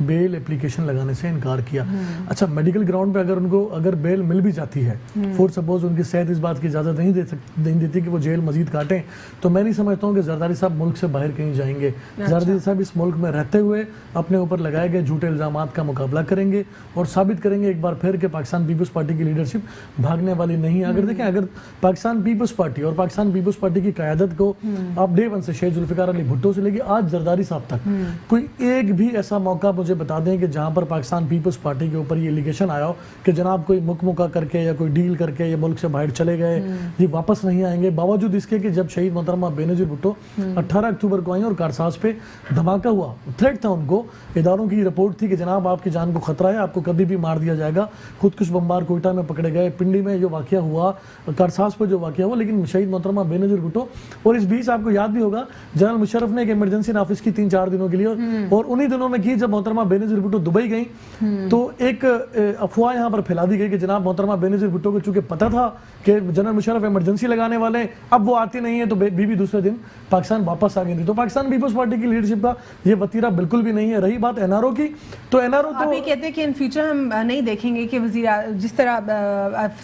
بیل اپلیکیشن لگانے سے انکار کیا۔ اچھا، میڈیکل گراؤنڈ پہ اگر ان کو اگر بیل مل بھی جاتی ہے، فور سپوز ان کی صحت اس بات کی اجازت نہیں دیتی کہ وہ جیل مزید کاٹیں، تو میں نہیں سمجھتا ہوں کہ زرداری صاحب ملک سے باہر کہیں جائیں گے۔ زرداری صاحب اس ملک میں رہتے ہوئے اپنے اوپر لگائے گئے جھوٹے الزامات کا مقابلہ کریں گے اور ثابت کریں گے ایک بار پھر کہ پاکستان پیپلز پارٹی کی لیڈرشپ بھاگنے والی نہیں ہے۔ اگر دیکھیں، اگر پاکستان پیپلز پارٹی اور پاکستان پیپلز پارٹی کی قیادت کو آپ ڈے ون سے شیخ ذوالفقار علی بھٹو سے لے کے آج زرداری صاحب تک کوئی ایک بھی ایسا موقع مجھے بتا دیں کہ جہاں پر پاکستان پیپلز پارٹی کے اوپر یہ ایلیگیشن آیا ہو کہ جناب کوئی مکہ کر کے یا کوئی ڈیل کر کے یہ ملک سے باہر چلے گئے، یہ واپس نہیں آئیں گے، باوجود اس کے کہ جب شہید محترمہ بے نظیر بھٹو 18 اکتوبر کو آئیں اور کارساز پہ دھماکہ ہوا، تھریٹ تھا ان کو، اداروں کی رپورٹ تھی کہ جناب آپ کی جان کو خطرہ ہے، آپ کو کبھی بھی مار دیا جائے گا، خودکش بمبار کوئٹہ میں پکڑے گئے، پنڈی میں جو واقعہ ہوا، کارساز پہ جو واقعہ ہوا، لیکن شہید محترمہ بے نظیر بھٹو، اور اس بیچ آپ کو یاد بھی ہوگا جنرل مشرف نے ایک ایمرجنسی نافذ کی 3-4 دنوں کے لیے، اور انہی دنوں میں کی جب محترمہ بے نظیر بھٹو دبئی گئیں تو ایک افواہ یہاں پر پھیلا دی گئی کہ جناب محترمہ بے نظیر بھٹو کو چونکہ پتہ تھا کہ جنرل مشرف ایمرجنسی لگانے والے، اب وہ آتی نہیں ہے، تو بیوی دوسرے دن پاکستان واپس آ گئی تھی۔ تو پاکستان پیپلز پارٹی کی لیڈرشپ کا یہ وتیرہ بالکل بھی نہیں ہے۔ رہی بات این آر او کی، تو این آر او تو یہ کہتے ہیں کہ ان فیوچر ہم نہیں دیکھیں گے کہ جس طرح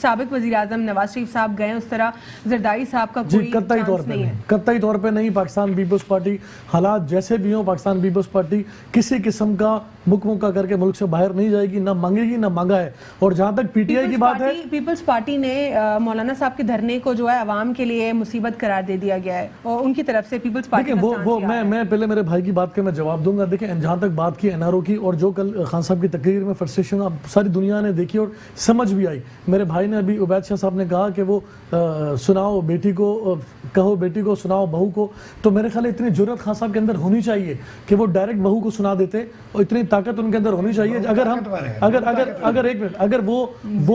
سابق وزیر اعظم نواز شریف صاحب گئے اس طرح زرداری صاحب کا کوئی چانس نہیں ہے. قطعی طور پہ نہیں. پاکستان پیپلز پارٹی حالات جیسے بھی ہوں, پاکستان پیپلز پارٹی کسی قسم کا مکہ کر کے ملک سے باہر نہیں جائے گی, نہ مانگے گی نہ مانگا ہے. اور جہاں تک پی ٹی آئی کی بات ہے, پیپلز پارٹی نے مولانا صاحب کے دھرنے کو جو ہے عوام کے لیے مصیبت قرار دے دیا گیا ہے, اور ان کی طرف سے پیپلز پارٹی وہ میں پہلے میرے بھائی کی بات کے میں جواب دوں گا. دیکھیں جہاں تک بات کی این آر او کی, اور جو کل خان صاحب کی تقریر میں فرسٹریشن اب ساری دنیا نے دیکھی اور سمجھ بھی آئی. میرے بھائی نے ابھی عبید شاہ صاحب نے کہا کہ وہ سناؤ بیٹی کو, کہو بیٹی کو, سناؤ بہو کو. تو میرے خیال اتنی جرأت خان صاحب کے اندر ہونی چاہیے کہ وہ ڈائریکٹ بہو کو سنا دیتے, اور اتنی طاقت ان کے اندر ہونی چاہیے. اگر ہم اگر ایک منٹ, اگر وہ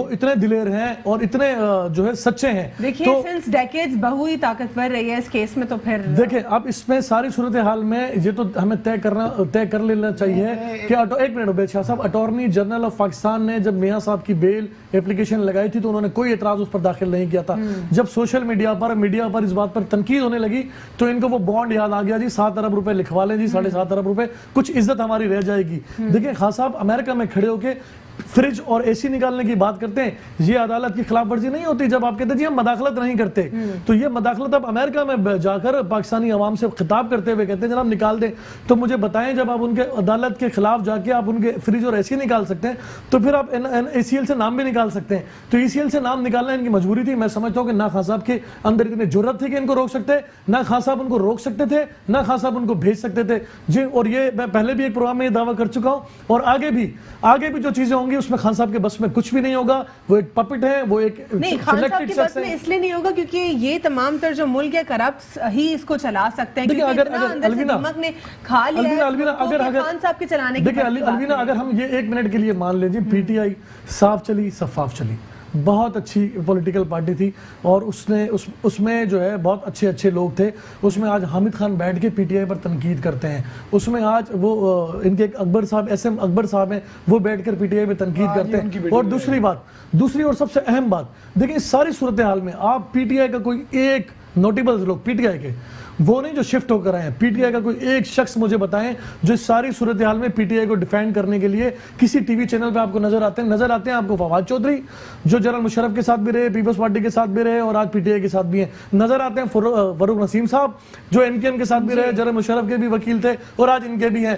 اتنے دلیر ہیں اور اتنے جو ہے سچے ہیں, دیکھیے سنس ڈیکیڈز بہو ہی طاقتور رہی ہے اس کیس میں, تو پھر دیکھیں اب اس میں ساری صورتحال میں یہ تو ہمیں طے کر لینا چاہیے کہ ایک منٹ عبید شاہ صاحب, اٹارنی جنرل آف پاکستان نے جب میاں صاحب کی بیل اپلیکیشن لگائی تھی تو انہوں نے کوئی اعتراض اس پر داخل نہیں کیا تھا. جب سوشل میڈیا پر اس بات پر تنقید ہونے لگی تو ان کو وہ بانڈ یاد آ گیا, جی 7 ارب روپے لکھوا لیں, جی 7.5 ارب روپے, کچھ عزت ہماری رہ جائے گی. دیکھیں خان صاحب امریکہ میں کھڑے ہو کے فریج اور اے سی نکالنے کی بات کرتے ہیں, یہ عدالت کی خلاف ورزی نہیں ہوتی جب آپ کہتے ہیں جی ہم مداخلت نہیں کرتے. تو یہ مداخلت اب امریکہ میں جا کر پاکستانی عوام سے خطاب کرتے ہوئے کہتے ہیں جناب نکال دیں. تو مجھے بتائیں جب آپ ان کے عدالت کے خلاف جا کے آپ ان کے فریج اور اے سی نکال سکتے ہیں تو پھر آپ اے سی ایل سے نام بھی نکال سکتے ہیں. تو ای سی ایل سے نام نکالنا ان کی مجبوری تھی. میں سمجھتا ہوں کہ نہ خان صاحب کے اندر اتنی جرأت تھی کہ ان کو روک سکتے, نہ خان صاحب ان کو روک سکتے تھے, نہ خان صاحب ان کو بھیج سکتے تھے. جی اور یہ میں پہلے بھی ایک پروگرام میں یہ دعویٰ کر چکا ہوں, اور آگے بھی جو چیزیں ہوں گی اس میں خان صاحب کے بس میں کچھ بھی نہیں ہوگا. وہ ایک پپٹ ہے, وہ ایک نہیں, خان صاحب کی بس میں اس لیے نہیں ہوگا کیونکہ یہ تمام تر جو ملک ہے کرپٹس ہی اس کو چلا سکتے ہیں, کیونکہ اتنا اندر سے دماغ نے کھا لیا ہے خان صاحب کے چلانے کی. دیکھیں الوینا, اگر ہم یہ 1 منٹ کے لیے مان لیں جی پی ٹی آئی صاف چلی, شفاف چلی, بہت اچھی پولیٹیکل پارٹی تھی, اور اس میں جو ہے بہت اچھے لوگ تھے. اس میں آج حامد خان بیٹھ کے پی ٹی آئی پر تنقید کرتے ہیں. اس میں آج وہ ان کے اکبر صاحب, ایس ایم اکبر صاحب ہیں, وہ بیٹھ کر پی ٹی آئی پہ تنقید کرتے ہیں. اور دوسری اور سب سے اہم بات, دیکھیں اس ساری صورتحال میں آپ پی ٹی آئی کا کوئی ایک نوٹیبل لوگ پی ٹی آئی کے وہ نہیں جو شفٹ ہو کر آئے ہیں, پی ٹی آئی کا کوئی ایک شخص مجھے بتائیں جو اس ساری صورتحال میں پی ٹی آئی کو ڈیفینڈ کرنے کے لیے کسی ٹی وی چینل پہ آپ کو نظر آتے ہیں آپ کو فواد چودھری جو جنرل مشرف کے ساتھ بھی رہے, پیپلز پارٹی کے ساتھ بھی رہے, اور آج پی ٹی آئی کے ساتھ بھی ہیں. نظر آتے ہیں فاروق نسیم صاحب جو این کے ایم کے ساتھ بھی رہے, جنرل مشرف کے بھی وکیل تھے اور آج ان کے بھی ہیں.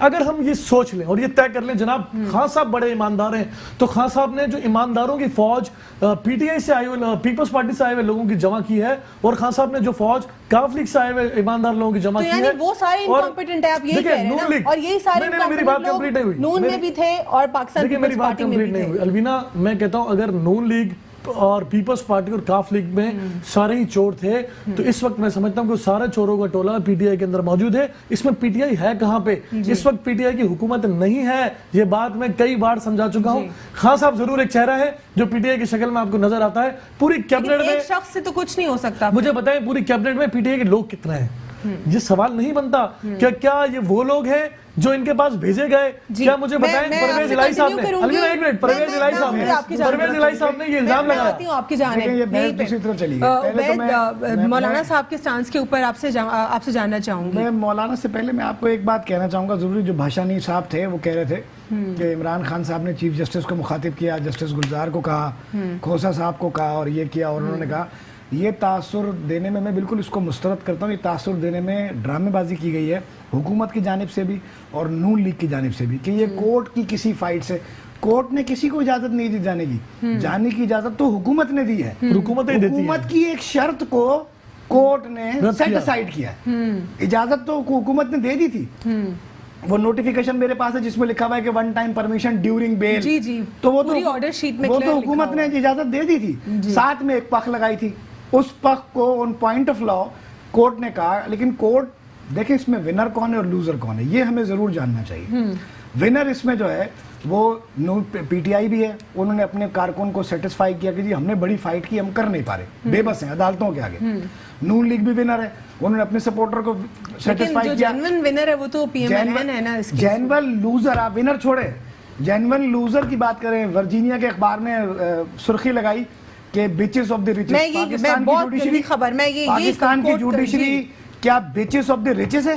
اگر ہم یہ سوچ لیں اور یہ طے کر لیں جناب خان صاحب بڑے ایماندار ہیں, تو خان صاحب نے جو ایمانداروں کی فوج پی ٹی آئی سے آئے ہوئے, پیپلز پارٹی سے آئے ہوئے لوگوں کی جمع کی ہے, اور خان صاحب نے جو فوج کاف لیگ سے آئے ہوئے ایماندار لوگوں کی جمع کی ہے, وہ سارے انکمپیٹنٹ ہیں, آپ یہی کہہ رہے ہیں نا, اور یہی سارے انکمپیٹنٹ لوگ نون میں بھی تھے اور پاکستان پیپلز پارٹی میں بھی تھے. الوینا میں کہتا ہوں اگر نون لیگ اور پیپلز پارٹی اور کاف لیگ میں سارے ہی چور تھے تو اس وقت میں سمجھتا ہوں کہ سارے چوروں کا ٹولہ پی ٹی آئی کے اندر موجود ہے. اس میں پی ٹی آئی ہے کہاں پہ؟ اس وقت پی ٹی آئی کی حکومت نہیں ہے, یہ بات میں کئی بار سمجھا چکا ہوں. خان صاحب ضرور ایک چہرہ ہے جو پی ٹی آئی کی شکل میں آپ کو نظر آتا ہے. پوری کیبنٹ میں ایک شخص سے تو کچھ نہیں ہو سکتا. مجھے بتائیں پوری کیبنٹ میں پی ٹی آئی کے لوگ کتنے ہیں؟ یہ سوال نہیں بنتا کیا یہ وہ لوگ ہیں جو ان کے پاس بھیجے گئے؟ کیا مجھے بتائیں پرویز الہی صاحب نے, ایک منٹ, پرویز الہی صاحب نے یہ الزام لگایا. آپ کی جانب مولانا صاحب کے سٹانس کے اوپر آپ سے جاننا چاہوں گی. میں مولانا سے پہلے میں آپ کو ایک بات کہنا چاہوں گا ضروری. جو بھاشانی صاحب تھے وہ کہہ رہے تھے کہ عمران خان صاحب نے چیف جسٹس کو مخاطب کیا, جسٹس گلزار کو کہا, کھوسا صاحب کو کہا, اور یہ کیا, اور انہوں نے کہا یہ تاثر دینے میں بالکل اس کو مسترد کرتا ہوں. یہ تاثر دینے میں ڈرامے بازی کی گئی ہے حکومت کی جانب سے بھی اور نون لیگ کی جانب سے بھی, کہ یہ کورٹ کی کسی فائٹ سے, کورٹ نے کسی کو اجازت نہیں دی جانے کی, جانے کی اجازت تو حکومت نے دی ہے. حکومت کی ایک شرط کو کورٹ نے سیٹ اسائیڈ کیا ہے. اجازت تو حکومت نے دے دی تھی. وہ نوٹیفیکیشن میرے پاس ہے جس میں لکھا ہوا ہے کہ ون ٹائم پرمیشن ڈیورنگ بیل, تو وہ تو حکومت نے اجازت دے دی تھی. ساتھ میں ایک پخ لگائی تھی, اس پخ کو on point of law court نے کہا, لیکن کورٹ دیکھیں اس میں ونر کون ہے اور لوزر کون ہے یہ ہمیں ضرور جاننا چاہیے. ونر اس میں جو ہے وہ پی ٹی آئی بھی ہے, انہوں نے اپنے کارکن کو سیٹسفائی کیا کہ جی ہم نے بڑی فائٹ کی, ہم کر نہیں پا رہے, بے بس ہیں عدالتوں کے آگے. نون لیگ بھی ونر ہے, انہوں نے اپنے سپورٹر کو سیٹسفائی کیا. جینون ونر ہے وہ تو پی ایم این ہے نا. جینون لوزر, آپ ونر چھوڑے, جینون لوزر کی بات کریں. ورجینیا کے اخبار نے سرخی لگائی کہ beaches of the riches. Pakistan کی جوڈیشری کیا بیچز آف دی ریچز ہے؟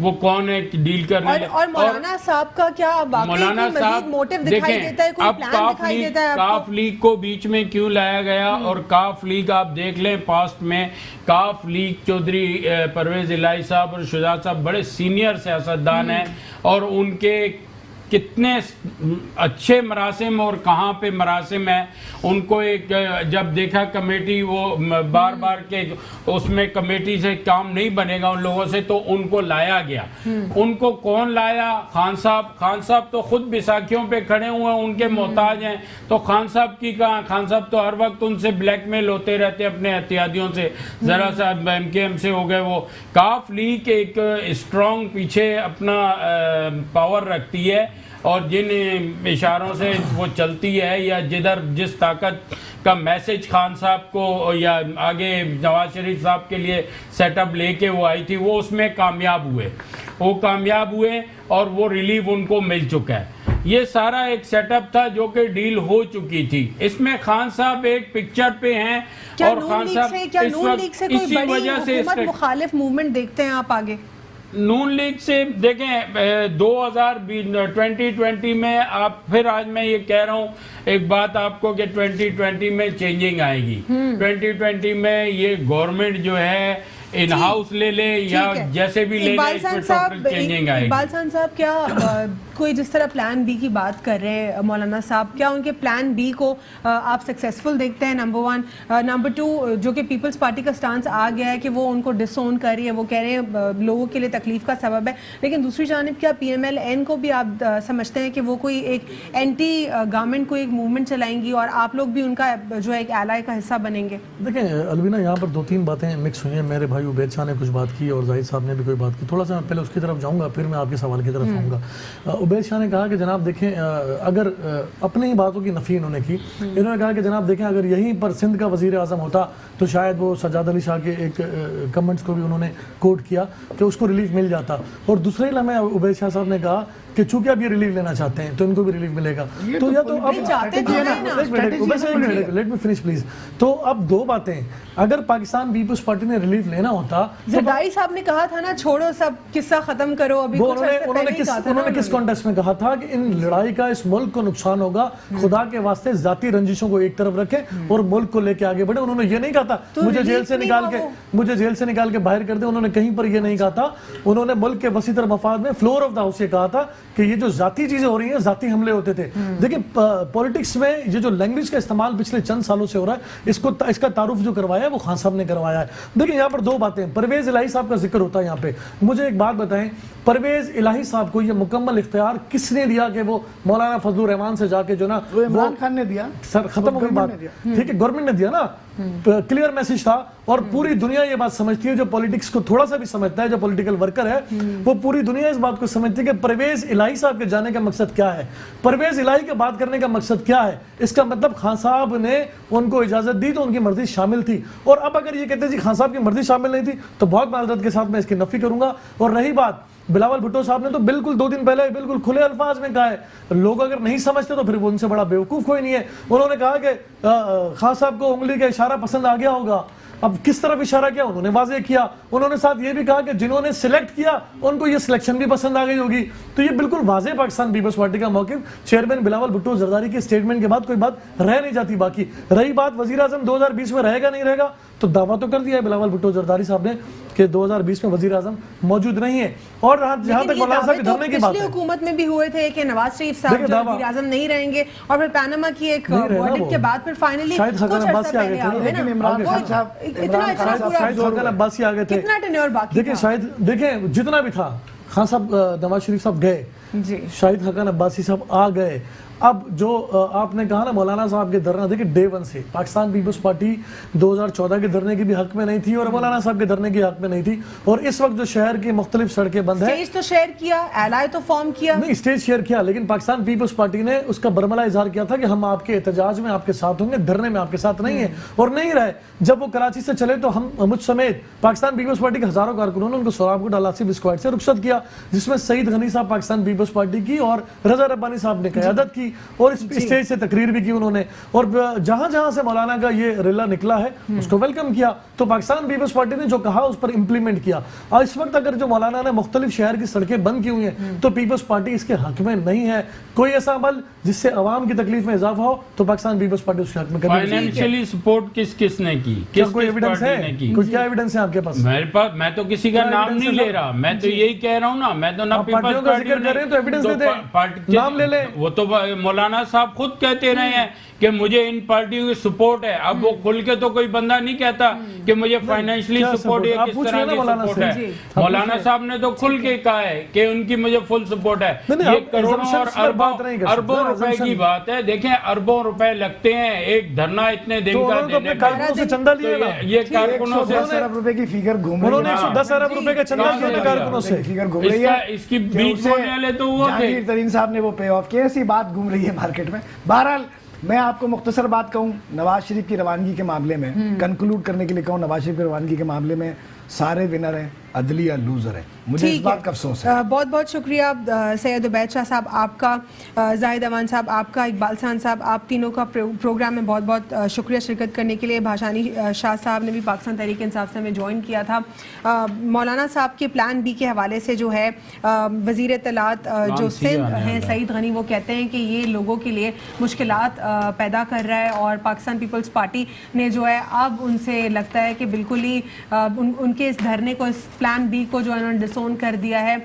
وہ کون ہے ڈیل کرنے اور مولانا صاحب کا کیا مولانا صاحب موٹیو دکھائی دیتا ہے, کوئی پلان دکھائی دیتا ہے آپ کو؟ کاف لیگ کو بیچ میں کیوں لایا گیا, اور کاف لیگ آپ دیکھ لیں پاسٹ میں کاف لیگ چودھری پرویز الہی صاحب اور شجاعت صاحب بڑے سینئر سیاستدان ہیں, اور ان کے کتنے اچھے مراسم اور کہاں پہ مراسم ہیں. ان کو ایک جب دیکھا کمیٹی وہ بار بار کے اس میں کمیٹی سے کام نہیں بنے گا ان لوگوں سے, تو ان کو لایا گیا. ان کو کون لایا؟ خان صاحب. خان صاحب تو خود بیساکھیوں پہ کھڑے ہوئے ہیں, ان کے محتاج ہیں, تو خان صاحب کی کہاں؟ خان صاحب تو ہر وقت ان سے بلیک میل ہوتے رہتے اپنے اتحادیوں سے, ذرا سا ایم کے ایم سے ہو گئے وہ. کاف لیگ ایک اسٹرانگ پیچھے اپنا پاور رکھتی ہے, اور جن اشاروں سے وہ چلتی ہے یا جدھر جس طاقت کا میسج خان صاحب کو یا آگے نواز شریف صاحب کے لیے سیٹ اپ لے کے وہ آئی تھی, وہ اس میں کامیاب ہوئے اور وہ ریلیف ان کو مل چکا ہے. یہ سارا ایک سیٹ اپ تھا جو کہ ڈیل ہو چکی تھی. اس میں خان صاحب ایک پکچر پہ ہیں, اور خان صاحب اس وقت اسی وجہ سے مخالف موومنٹ دیکھتے ہیں آپ آگے. نون لیگ سے دیکھیں 2020 میں آپ پھر آج میں یہ کہہ رہا ہوں ایک بات آپ کو کہ 2020 میں چینجنگ آئے گی. 2020 میں یہ گورنمنٹ جو ہے ان ہاؤس لے لے یا جیسے بھی لے لے, اس میں ٹوٹل چینجنگ آئے گی. اقبال صاحب کیا کوئی جس طرح پلان بی کی بات کر رہے ہیں مولانا صاحب, کیا ان کے پلان بی کو آپ سکسیسفل دیکھتے ہیں؟ نمبر 1. نمبر 2, جو کہ پیپلز پارٹی کا سٹانس آ گیا ہے کہ وہ ان کو ڈس اون کر رہی ہے, وہ کہہ رہے ہیں لوگوں کے لیے تکلیف کا سبب ہے, لیکن دوسری جانب کیا پی ایم ایل این کو بھی آپ سمجھتے ہیں کہ وہ کوئی ایک اینٹی گورنمنٹ کو ایک موومنٹ چلائیں گی اور آپ لوگ بھی ان کا جو ایک ایلائی کا حصہ بنیں گے؟ دیکھیں الوینا, یہاں پر 2-3 باتیں مکس ہوئی ہیں. میرے بھائی عبید شاہ نے کچھ بات کی اور زاہد صاحب نے بھی کوئی بات کی. تھوڑا سا میں پہلے اس کی طرف جاؤں گا, پھر میں آپ کے سوال کی طرف آؤں گا. عبید شاہ نے کہا کہ جناب دیکھیں, اگر اپنی ہی باتوں کی نفی انہوں نے کی, انہوں نے کہا کہ جناب دیکھیں اگر یہیں پر سندھ کا وزیر اعظم ہوتا تو شاید وہ سجاد علی شاہ کے ایک کمنٹس کو بھی انہوں نے کوٹ کیا کہ اس کو ریلیف مل جاتا. اور دوسرے لمحے عبید شاہ صاحب نے کہا کہ چونکہ اب یہ ریلیف لینا چاہتے ہیں تو ان کو بھی ریلیف ملے گا. تو یا تو اب لیٹ می فنش پلیز. تو اب 2 باتیں, اگر پاکستان پیپلز پارٹی نے ریلیف لینا ہوتا, زرداری صاحب نے کہا تھا نا چھوڑو سب قصہ ختم کرو, ابھی انہوں نے کس کانٹیکسٹ میں کہا تھا کہ ان لڑائی کا اس ملک کو نقصان ہوگا, خدا کے واسطے ذاتی رنجشوں کو ایک طرف رکھیں اور ملک کو لے کے آگے بڑھے. انہوں نے یہ نہیں کہا تھا مجھے جیل سے نکال کے باہر کر دیں, انہوں نے کہیں پر یہ نہیں کہا تھا. انہوں نے ملک کے وسیع تر مفاد میں فلور آف دا ہاؤس یہ کہا تھا کہ یہ جو ذاتی چیزیں ہو رہی ہیں, ذاتی حملے ہوتے تھے. دیکھیں پولیٹکس میں یہ جو لینگویج کا استعمال پچھلے چند سالوں سے ہو رہا ہے, اس کا تعارف جو کروایا ہے وہ خان صاحب نے کروایا ہے. دیکھیں یہاں پر 2 باتیں, پرویز الہی صاحب کا ذکر ہوتا ہے یہاں پہ. مجھے ایک بات بتائیں, پرویز الہی صاحب کو یہ مکمل اختیار کس نے دیا کہ وہ مولانا فضل الرحمان سے جا کے جو نا, عمران خان نے دیا, سر ختم ہو گئی بات, ٹھیک ہے, گورنمنٹ نے دیا نا, کلیئر میسج تھا. اور پوری دنیا یہ بات سمجھتی ہے, جو پولیٹکس کو تھوڑا سا بھی سمجھتا ہے, جو پولیٹیکل ورکر ہے, وہ پوری دنیا اس بات کو سمجھتی ہے کہ پرویز الہی صاحب کے جانے کا مقصد کیا ہے, پرویز الہی کے بات کرنے کا مقصد کیا ہے. اس کا مطلب خان صاحب نے ان کو اجازت دی تو ان کی مرضی شامل تھی. اور اب اگر یہ کہتے ہیں جی خان صاحب کی مرضی شامل نہیں تھی تو بہت معذرت کے ساتھ میں اس کی نفی کروں گا. اور رہی بات, بلاول بھٹو صاحب نے تو بالکل 2 دن پہلے بالکل کھلے الفاظ میں کہا ہے, لوگ اگر نہیں سمجھتے تو پھر وہ ان سے بڑا بیوقوف کوئی نہیں ہے. انہوں نے کہا کہ خان صاحب کو انگلی کا اشارہ پسند آ گیا ہوگا. اب کس طرف اشارہ کیا انہوں نے واضح کیا. انہوں نے ساتھ یہ بھی کہا کہ جنہوں نے سلیکٹ کیا ان کو یہ سلیکشن بھی پسند آ گئی ہوگی. تو یہ بالکل واضح پاکستان پیپلز پارٹی کا موقف. چیئرمین بلاول بھٹو زرداری کے سٹیٹمنٹ کے بعد کوئی بات رہ نہیں جاتی باقی. رہی بات وزیر اعظم 2020 میں رہے گا نہیں رہے گا, تو دعویٰ تو کر دیا ہے بلاول بھٹو زرداری صاحب نے کہ 2020 میں وزیر اعظم موجود نہیں ہے. اور جہاں تک مولانا صاحب کے دھرنے کی بات ہے, پچھلی حکومت میں بھی ہوئے تھے کہ نواز شریف صاحب وزیر اعظم نہیں رہیں گے, اور پھر پاناما کی ایک ورڈکٹ کے بعد پھر فائنلی شاہد خاقان عباسی آگے تھے. کتنا ٹینیور باقی دیکھیں شاہد, دیکھیں جتنا بھی تھا, خان صاحب نواز شریف صاحب گئے, شاہد خاقان عباسی صاحب آ گئے. اب جو آپ نے کہا نا مولانا صاحب کے دھرنا, دیکھیں ڈے 1 سے پاکستان پیپلز پارٹی 2014 کے دھرنے کی بھی حق میں نہیں تھی اور مولانا صاحب کے دھرنے کی حق میں نہیں تھی. اور اس وقت جو شہر کی مختلف سڑکیں بند ہیں, اسٹیج تو شیئر کیا, ایلائی تو فارم کیا, نہیں اسٹیج شیئر کیا, لیکن پاکستان پیپلز پارٹی نے اس کا برملا اظہار کیا تھا کہ ہم آپ کے احتجاج میں آپ کے ساتھ ہوں گے, دھرنے میں آپ کے ساتھ نہیں ہیں. اور نہیں رہے. جب وہ کراچی سے چلے تو ہم مجھ سمیت پاکستان پیپلز پارٹی کے ہزاروں کارکنوں نے ان کو سوراب کوٹ الاسف اسکواڈ سے رخصت کیا. کیا جس میں سعید غنی صاحب پاکستان پیپلز پارٹی کی اور رضا ربانی صاحب نے قیادت کی اور اس اسٹیج سے تقریر بھی کی انہوں نے, اور جہاں جہاں سے مولانا کا یہ ریلا نکلا ہے اس کو ویلکم کیا. تو پاکستان پیپلز پارٹی نے جو کہا اس پر امپلیمنٹ کیا. اور اس وقت اگر جو مولانا نے مختلف شہر کی سڑکیں بند کی ہوئی ہیں تو پیپلز پارٹی اس کے حق میں نہیں ہے. کوئی ایسا عمل جس سے عوام کی تکلیف میں اضافہ ہو تو پاکستان پیپلز پارٹی اس کے حق میں کرے. فائنینشلی سپورٹ کس نے کی, کوئی ایویڈنس ہے, کوئی کیا ایویڈنس ہے آپ کے پاس؟ میرے پاس, میں تو کسی کا نام نہیں لے رہا, میں تو یہی کہہ رہا ہوں نا, میں تو نہ پارٹیوں کا ذکر کر رہے ہیں تو ایویڈنس دے دیں, نام لے لیں. وہ تو مولانا صاحب خود کہتے رہے ہیں کہ مجھے ان پارٹیوں کی سپورٹ ہے. اب وہ کھل کے تو کوئی بندہ نہیں کہتا کہ مجھے فائنینشلی سپورٹ ہے, کس طرح کی سپورٹ ہے. مولانا صاحب نے تو کھل کے کہا ہے کہ ان کی مجھے فل سپورٹ ہے. یہ کروڑوں اور اربوں روپے کی بات ہے. دیکھیں اربوں روپے لگتے ہیں ایک دھرنا اتنے دن کا دینے میں. یہ کارکنوں سے 10 ارب روپے کی فگر گھوم رہی ہے, 110 ارب روپے کا چندہ کیا کارکنوں سے فگر گھوم رہی ہے. اس کی بیچ ہونے والے تو وہ تھے, جہانگیر ترین صاحب نے وہ پے آف کیا, ایسی بات گھوم رہی ہے مارکیٹ میں. بہرحال میں آپ کو مختصر بات کہوں, نواز شریف کی روانگی کے معاملے میں کنکلوڈ کرنے کے لیے کہوں, نواز شریف کی روانگی کے معاملے میں سارے ونر ہیں, عدلیہ لوزر ہے. مجھے اس بات کا افسوس ہے. بہت بہت شکریہ سید عبید شاہ صاحب آپ کا, زاہد امان صاحب آپ کا, اقبال سان صاحب آپ تینوں کا پروگرام میں بہت بہت شکریہ شرکت کرنے کے لیے. بھاشانی شاہ صاحب نے بھی پاکستان تحریک انصاف سے ہمیں جوائن کیا تھا. مولانا صاحب کے پلان بی کے حوالے سے جو ہے وزیر اطلاعات جو سندھ ہیں سعید غنی, وہ کہتے ہیں کہ یہ لوگوں کے لیے مشکلات پیدا کر رہا ہے, اور پاکستان پیپلز پارٹی نے جو ہے اب ان سے لگتا ہے کہ بالکل ہی ان کے اس دھرنے کو, اس پلان بی کو جو انہوں نے ڈسون کر دیا ہے.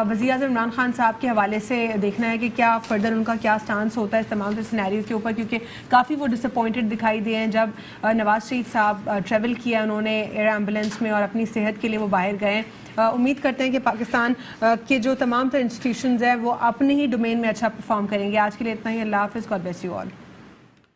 وزیر اعظم عمران خان صاحب کے حوالے سے دیکھنا ہے کہ کیا فردر ان کا کیا سٹانس ہوتا ہے اس تمام سینیریو کے اوپر, کیونکہ کافی وہ ڈس اپوائنٹڈ دکھائی دیے ہیں جب نواز شریف صاحب ٹریول کیا انہوں نے ایئر ایمبولینس میں اور اپنی صحت کے لیے وہ باہر گئے. امید کرتے ہیں کہ پاکستان کے جو تمام تر انسٹیٹیوشنز ہیں وہ اپنے ہی ڈومین میں اچھا پرفارم کریں گے. آج کے لیے اتنا ہی. اللہ حافظ. God bless you all.